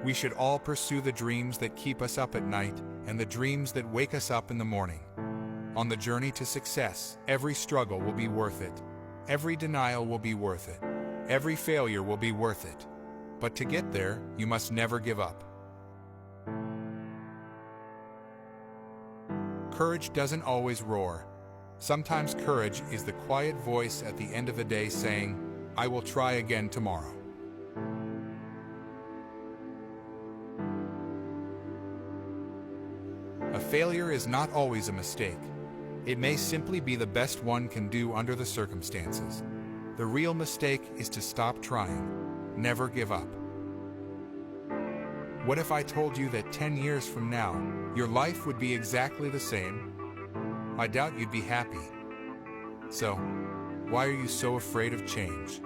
We should all pursue the dreams that keep us up at night and the dreams that wake us up in the morning. On the journey to success, every struggle will be worth it. Every denial will be worth it. Every failure will be worth it. But to get there, you must never give up. Courage doesn't always roar. Sometimes courage is the quiet voice at the end of the day saying, "I will try again tomorrow." A failure is not always a mistake. It may simply be the best one can do under the circumstances. The real mistake is to stop trying. Never give up. What if I told you that 10 years from now, your life would be exactly the same? I doubt you'd be happy. So, why are you so afraid of change?